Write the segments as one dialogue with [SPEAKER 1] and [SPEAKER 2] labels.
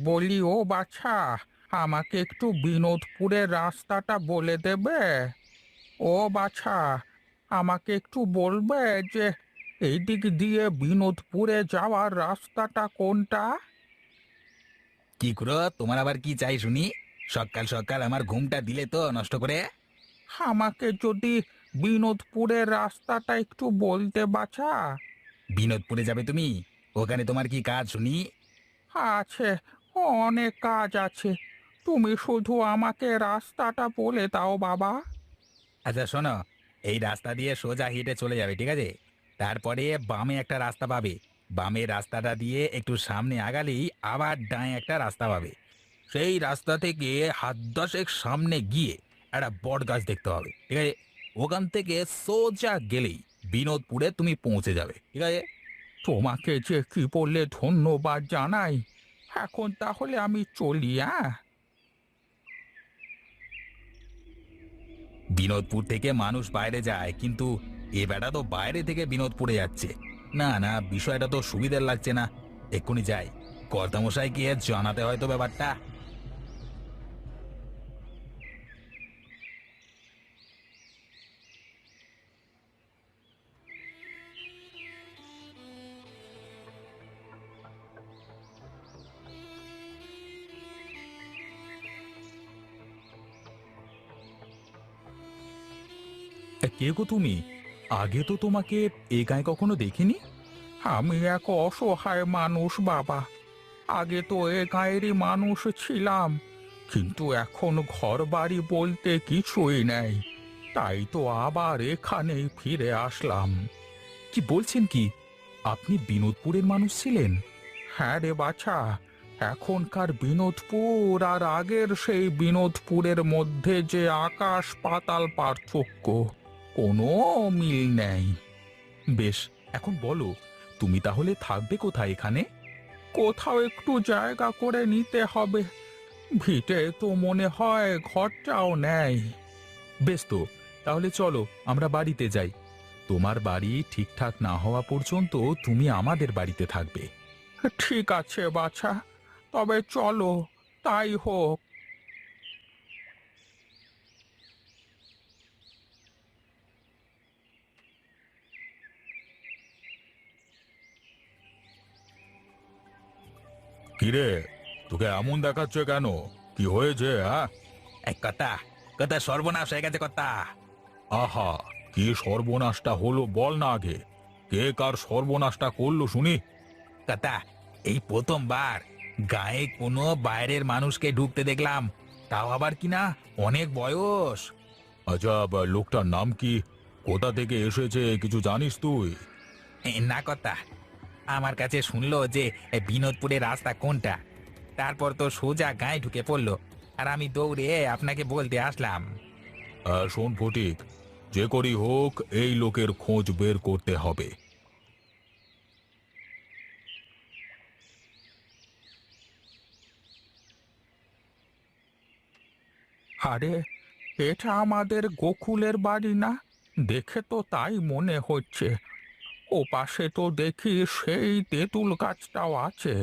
[SPEAKER 1] বলি ও বাছা, আমাকে একটু বিনোদপুরের রাস্তাটা বলে দেবে? ও বাছা, আমাকে একটু বলবে যে এই দিক দিয়ে বিনোদপুরে যাওয়ার রাস্তাটা কোনটা?
[SPEAKER 2] কি করো তোমার আবার কি চাই শুনি? সকাল সকাল আমার ঘুমটা দিলে তো নষ্ট করে।
[SPEAKER 1] আমাকে যদি বিনোদপুরের রাস্তাটা একটু বলতে বাছা।
[SPEAKER 2] বিনোদপুরে যাবে তুমি? ওখানে তোমার কি কাজ শুনি?
[SPEAKER 1] আছে, অনেক কাজ আছে, তুমি শুধু আমাকে রাস্তাটা বলে দাও বাবা।
[SPEAKER 2] আচ্ছা শোনো, এই রাস্তা দিয়ে সোজা হেঁটে চলে যাবে, ঠিক আছে? তারপরে বামে একটা রাস্তা পাবে। বামের রাস্তাটা দিয়ে একটু সামনে আগালেই আবার ডাঁয়ে একটা রাস্তা পাবে। সেই রাস্তা থেকে হাত দশেক সামনে গিয়ে একটা বট গাছ দেখতে হবে, ঠিক আছে? ওখান থেকে সোজা গেলেই বিনোদপুরে তুমি পৌঁছে যাবে, ঠিক আছে?
[SPEAKER 1] তোমাকে যে কি বললে ধন্যবাদ জানাই। এখন তাহলে আমি চলি, হ্যাঁ?
[SPEAKER 2] বিনোদপুর থেকে মানুষ বাইরে যায়, কিন্তু এ বেটা তো বাইরে থেকে বিনোদপুরে যাচ্ছে। না না, বিষয়টা তো সুবিধার লাগছে না। এক্ষুনি যাই, কর্তামশাইকে জানাতে হয়তো ব্যাপারটা।
[SPEAKER 1] কে গো তুমি? আগে তো তোমাকে এ গায়ে কখনো দেখিনি। আমি এক অসহায় মানুষ বাবা। আগে তো এ গায়েরই মানুষ ছিলাম, কিন্তু এখন ঘর বাড়ি বলতে কিছুই নেই। তাই তো আবার এখানেই ফিরে আসলাম। কি বলছেন কি? আপনি বিনোদপুরের মানুষ ছিলেন? হ্যাঁ রে বাছা, এখনকার বিনোদপুর আর আগের সেই বিনোদপুরের মধ্যে যে আকাশ পাতাল পার্থক্য, কোনো মিল নেই। বেশ, এখন বলো, তুমি তাহলে থাকবে কোথায় এখানে? কোথাও একটু জায়গা করে নিতে হবে। ভিটে তো মনে হয় ঘরটাও নেই। বেশ তো, তাহলে চলো আমরা বাড়িতে যাই। তোমার বাড়ি ঠিকঠাক না হওয়া পর্যন্ত তুমি আমাদের বাড়িতে থাকবে। ঠিক আছে বাছা, তবে চলো, তাই হোক। কিরে, তোকে এমন দেখাচ্ছে কেন? কি হয়েছে?
[SPEAKER 2] এক কথা, কথা সর্বনাশ হয়ে গেছে কথা।
[SPEAKER 1] আহা, কি সর্বনাশটা হলো বল না আগে। কে কার সর্বনাশটা করলো শুনি।
[SPEAKER 2] কথা, এই প্রথমবার গায়ে কোনো বাইরের মানুষকে ঢুকতে দেখলাম, তাও আবার কিনা অনেক বয়স।
[SPEAKER 1] আচ্ছা, লোকটার নাম কি? কোথা থেকে এসেছে কিছু জানিস তুই?
[SPEAKER 2] না কথা, আমার কাছে শুনলো যে বিনোদপুরের রাস্তা কোনটা, তারপর তো সোজা গায়ে ঢুকে পড়লো, আর আমি দৌড়ে আপনাকে বলতে আসলাম।
[SPEAKER 1] শোন ফটিক, যে করি হোক এই লোকের খোঁজ বের করতে হবে। আরে, এটা আমাদের গোকুলের বাড়ি না? দেখে তো তাই মনে হচ্ছে। ও পাশে তো দেখি সেই তেঁতুল গাছটাও আছে।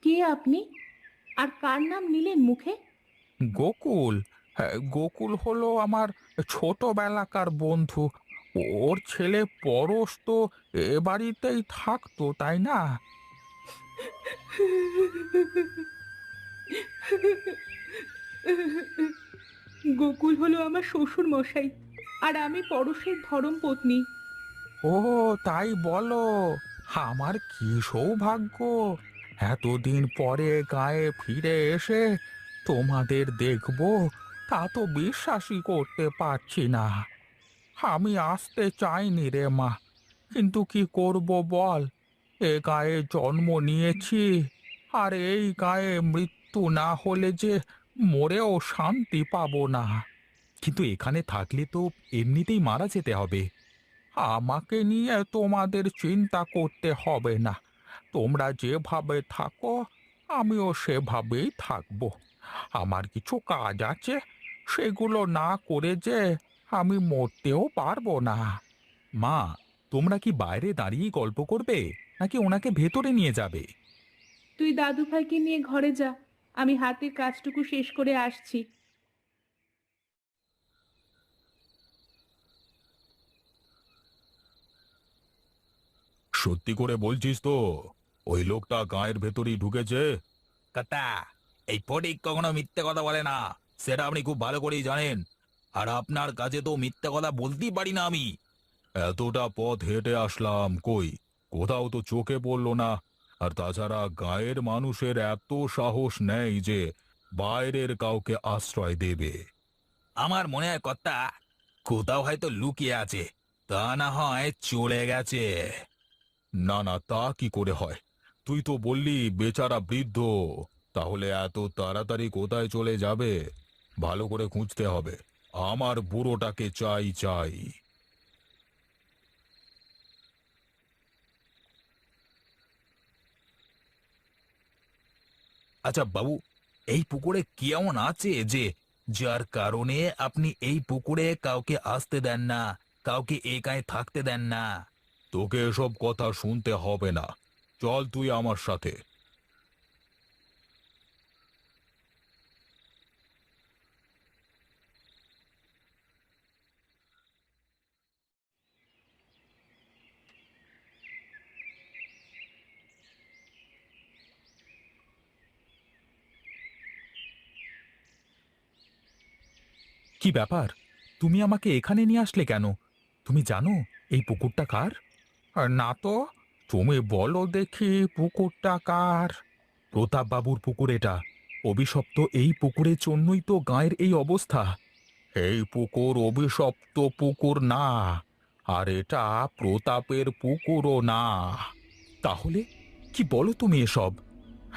[SPEAKER 3] কে আপনি? আর কার নাম নিলেন মুখে?
[SPEAKER 1] গোকুল? হ্যাঁ, গোকুল হলো আমার ছোটবেলাকার বন্ধু। ওর ছেলে পরশ তো এ বাড়িতেই থাকতো, তাই না?
[SPEAKER 3] গোকুল হলো আমার শ্বশুর মশাই, আর আমি পরশের ধর্মপত্নী।
[SPEAKER 1] ও, তাই বলো। আমার কি সৌভাগ্য! এতদিন পরে গায়ে ফিরে এসে তোমাদের দেখবো, তা তো বিশ্বাসই করতে পারছি না। আমি আসতে চাইনি রে মা, কিন্তু কি করব বল। এ গায়ে জন্ম নিয়েছি, আর এই গায়ে মৃত্যু না হলে যে মরেও শান্তি পাবো না। কিন্তু এখানে থাকলে তো এমনিতেই মারা যেতে হবে। আমাকে নিয়ে তোমাদের চিন্তা করতে হবে না। তোমরা যেভাবে থাকো, আমিও সেভাবেই থাকবো। আমার কিছু কাজ আছে, সেগুলো না করে যে আমি মরতেও পারবো না। মা, তোমরা কি বাইরে দাঁড়িয়ে গল্প করবে, নাকি ওনাকে ভেতরে নিয়ে যাবে?
[SPEAKER 3] তুই দাদু ভাইকে নিয়ে ঘরে যা, আমি হাতের কাজটুকু শেষ করে আসছি।
[SPEAKER 1] সত্যি করে বলছিস তো ওই লোকটা গায়ের ভেতরেই ঢুকেছে?
[SPEAKER 2] কথা, এই ফটিক কখনো মিথ্যে কথা বলে না, সেটা আপনি খুব ভালো করেই জানেন। আর আপনার কাছে তো মিথ্যে কথা বলতেই পারি না আমি।
[SPEAKER 1] এতটা পথ হেঁটে আসলাম, কই কোথাও তো চোখে পড়লো না। আর তাছাড়া গায়ের মানুষের এত সাহস নেই যে বাইরের কাউকে আশ্রয় দেবে।
[SPEAKER 2] আমার মনে হয় কথা, কোথাও হয়তো লুকিয়ে আছে, তা না হয় চলে গেছে।
[SPEAKER 1] না না, তা কি করে হয়? তুই তো বললি বেচারা বৃদ্ধ, তাহলে এত তাড়াতাড়ি কোথায় চলে যাবে? ভালো করে খুঁজতে হবে। আমার বুড়োটাকে চাই চাই।
[SPEAKER 2] আচ্ছা বাবু, এই পুকুরে কি এমন আছে যে যার কারণে আপনি এই পুকুরে কাউকে আসতে দেন না, কাউকে একাই থাকতে দেন না?
[SPEAKER 1] তোকে এসব কথা শুনতে হবে না, চল তুই আমার সাথে। কি ব্যাপার, তুমি আমাকে এখানে নিয়ে আসলে কেন? তুমি জানো এই পুকুরটা কার? না তো, তুমি বলো দেখি পুকুরটা কার? প্রতাপ বাবুর পুকুর এটা। অভিশপ্ত এই পুকুরের জন্যই তো গাঁয়ের এই অবস্থা। এই পুকুর অভিশপ্ত পুকুর না, আর এটা প্রতাপের পুকুরও না। তাহলে কি বলো তুমি এসব?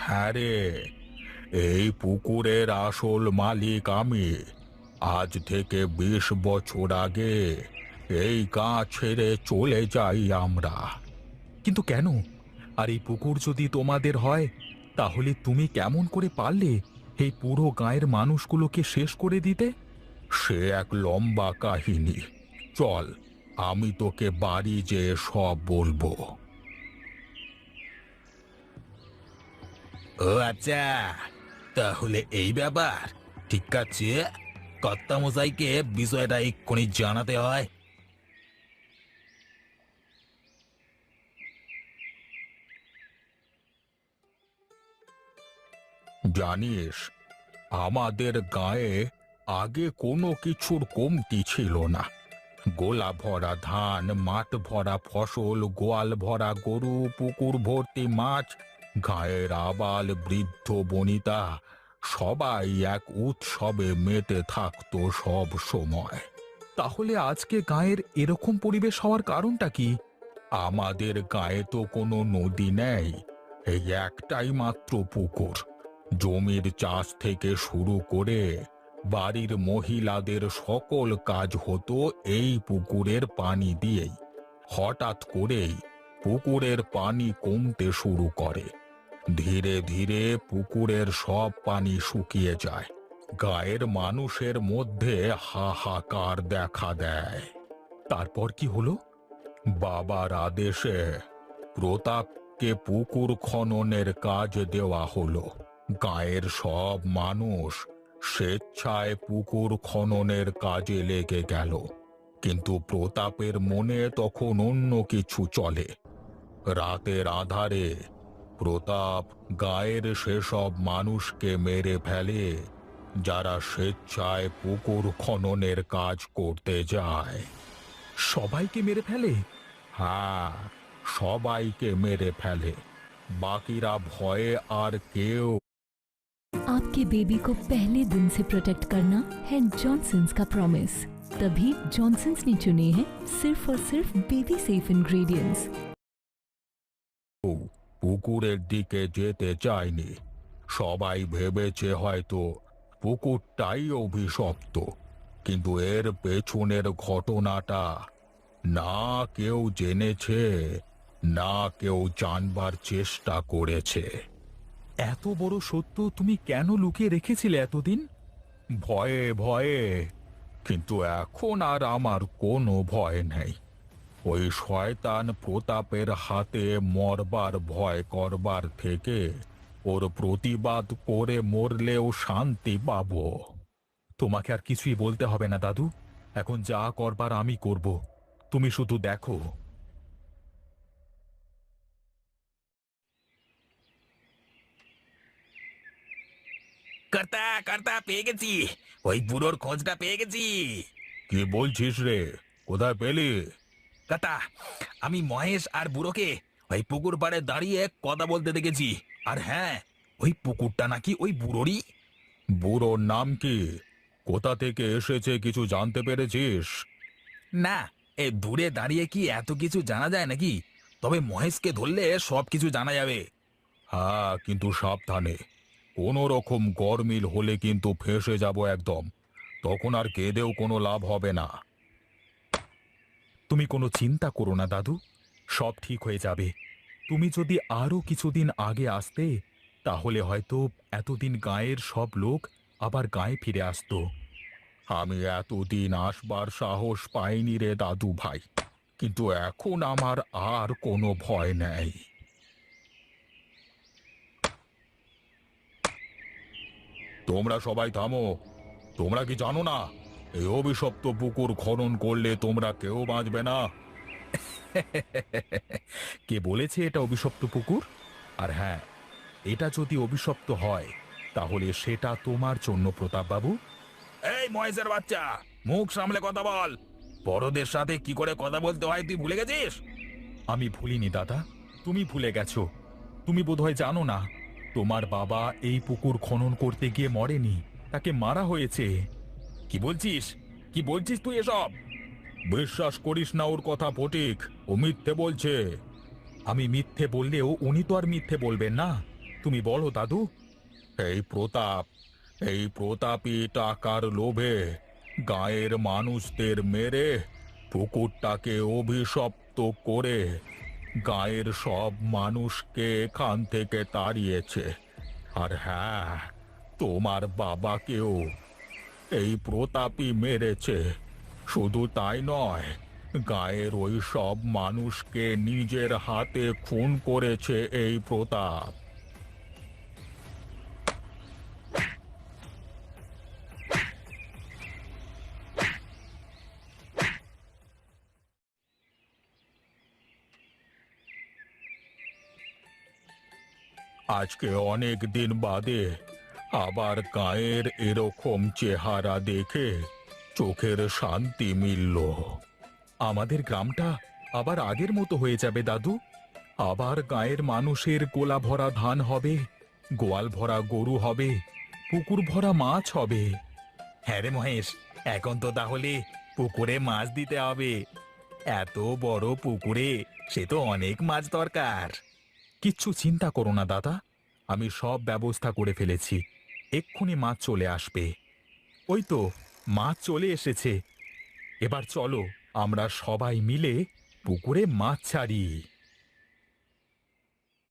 [SPEAKER 1] হ্যাঁ রে, এই পুকুরের আসল মালিক আমি। আজ থেকে 20 বছর আগে এই গাঁ ছেড়ে চলে যাই আমরা। কিন্তু কেন? আর এই পুকুর যদি তোমাদের হয়, তাহলে তুমি কেমন করে পারলে এই পুরো গাঁয়ের মানুষগুলোকে শেষ করে দিতে? সে এক লম্বা কাহিনী, চল আমি তোকে বাড়ি যেয়ে সব বলবো।
[SPEAKER 2] ও আচ্ছা, তাহলে এই ব্যাপার। ঠিক আছে, কর্তামশাইকে বিষয়টা এক্ষুনি জানাতে হয়।
[SPEAKER 1] জানিস, আমাদের গায়ে আগে কোনো কিছুর কমতি ছিল না। গোলা ভরা ধান, মাঠ ভরা ফসল, গোয়াল ভরা গরু, পুকুর ভর্তি মাছ, গায়ের আবাল বৃদ্ধ বনিতা সবাই এক উৎসবে মেতে থাকতো সব সময়। তাহলে আজকে গায়ের এরকম পরিবেশ হওয়ার কারণটা কি? আমাদের গায়ে তো কোনো নদী নেই, এই একটাই মাত্র পুকুর। জমির চাষ থেকে শুরু করে বাড়ির মহিলাদের সকল কাজ হতো এই পুকুরের পানি দিয়েই। হঠাৎ করেই পুকুরের পানি কমতে শুরু করে। ধীরে ধীরে পুকুরের সব পানি শুকিয়ে যায়। গায়ের মানুষের মধ্যে হাহাকার দেখা দেয়। তারপর কি হলো? বাবার আদেশে প্রতাপকে পুকুর খননের কাজ দেওয়া হলো। গায়ের সব মানুষ স্বেচ্ছায় পুকুর খননের কাজে লেগে গেল। কিন্তু প্রতাপের মনে তখন অন্য কিছু চলে। রাতের আঁধারে প্রতাপ গায়ের সেসব মানুষকে মেরে ফেলে যারা স্বেচ্ছায় পুকুর খননের কাজ করতে যায়। সবাইকে মেরে ফেলে? হ্যাঁ, সবাইকে মেরে ফেলে। বাকিরা ভয়ে আর কেউ।
[SPEAKER 4] आपके बेबी को पहले दिन से प्रोटेक्ट करना है जॉनसन्स का प्रॉमिस। तभी जॉनसन्स ने चुने हैं सिर्फ और सिर्फ बेबी सेफ इंग्रेडिएंट्स।
[SPEAKER 1] পুকুরের দিকে যেতে চায়নি। সবাই ভেবেছে হয়তো পুকুরটাই অভিশপ্ত, কিন্তু এর পেছনের ঘটনাটা না কেউ জেনেছে, না কেউ জানবার চেষ্টা করেছে। এত বড় সত্য তুমি কেন লুকিয়ে রেখেছিলে এতদিন? ভয়ে ভয়ে। কিন্তু এখন আর আমার কোনো ভয় নেই। ওই শয়তান প্রতাপের হাতে মরবার ভয় করবার থেকে ওর প্রতিবাদ করে মরলেও শান্তি পাবো। তোমাকে আর কিছুই বলতে হবে না দাদু, এখন যা করবার আমি করব, তুমি শুধু দেখো।
[SPEAKER 2] কর্তা কর্তা পেয়ে গেছি, ওই বুড়োর খোঁজটা পেয়ে গেছি।
[SPEAKER 1] কি বলছিস রে? কোথায় পেলি?
[SPEAKER 2] কর্তা, আমি মহেশ আর বুড়োকে ওই পুকুর পাড়ে দাঁড়িয়ে কথা বলতে দেখেছি। আর হ্যাঁ, ওই পুকুরটা নাকি ওই বুড়োরই।
[SPEAKER 1] বুড়োর নাম কি? কোথা থেকে এসেছে কিছু জানতে পেরেছিস?
[SPEAKER 2] না, এই দূরে দাঁড়িয়ে কি এত কিছু জানা যায় নাকি? তবে মহেশকে ধরলে সব কিছু জানা যাবে।
[SPEAKER 1] হ্যাঁ, কিন্তু সাবধানে, কোনো রকম গরমিল হলে কিন্তু ফেঁসে যাব একদম। তখন আর কেঁদেও কোনো লাভ হবে না। তুমি কোনো চিন্তা করো না দাদু, সব ঠিক হয়ে যাবে। তুমি যদি আরো কিছুদিন আগে আসতে, তাহলে হয়তো এতদিন গাঁয়ের সব লোক আবার গাঁয়ে ফিরে আসতো। আমি এতদিন আসবার সাহস পাইনি রে দাদু ভাই, কিন্তু এখন আমার আর কোনো ভয় নেই। তোমরা সবাই থামো। তোমরা কি জানো না, এই অভিশপ্ত পুকুর খনন করলে তোমরা কেউ বাঁচবে না? কে বলেছে এটা অভিশপ্ত পুকুর? আর হ্যাঁ, এটা যদি অভিশপ্ত হয়, তাহলে সেটা তোমার জন্য, প্রতাপ বাবু।
[SPEAKER 2] এই মহেশের বাচ্চা, মুখ সামলে কথা বল। বড়দের সাথে কি করে কথা বলতে হয় তুই ভুলে গেছিস?
[SPEAKER 1] আমি ভুলিনি দাদা, তুমি ভুলে গেছো। তুমি বোধহয় জানো না, তোমার বাবা এই পুকুর খনন করতে গিয়ে মরেনি, তাকে মারা হয়েছে।
[SPEAKER 2] কি বলছিস? কি বলছিস তুই এসব?
[SPEAKER 1] বিশ্বাস করিস না ওর কথা ফটিক, ও মিথ্যে বলছে। আমি মিথ্যে বললেও উনি তো আর মিথ্যে বলবেন না। তুমি বলো দাদু। এই প্রতাপী টাকার লোভে গায়ের মানুষদের মেরে পুকুরটাকে অভিশপ্ত করে গায়ের সব মানুষকে এখান থেকে তাড়িয়েছে। আর হ্যাঁ, তোমার বাবাকেও এই প্রতাপী মেরেছে। শুধু তাই নয়, গায়ের ওই সব মানুষকে নিজের হাতে খুন করেছে এই প্রতাপ। আজকে অনেক দিন বাদে আবার গায়ের এরকম চেহারা দেখে চোখের শান্তি মিলল। আমাদের গ্রামটা আবার আগের মতো হয়ে যাবে দাদু। আবার গায়ের মানুষের গোলা ভরা ধান হবে, গোয়াল ভরা গরু হবে, পুকুর ভরা মাছ হবে।
[SPEAKER 2] হ্যাঁ রে মহেশ, এখন তো তাহলে পুকুরে মাছ দিতে হবে। এত বড় পুকুরে সে তো অনেক মাছ দরকার।
[SPEAKER 1] কিচ্ছু চিন্তা করো না দাদা, আমি সব ব্যবস্থা করে ফেলেছি। এক্ষুনি মাছ চলে আসবে। ওই তো, মাছ চলে এসেছে। এবার চলো আমরা সবাই মিলে পুকুরে মাছ ছাড়ি।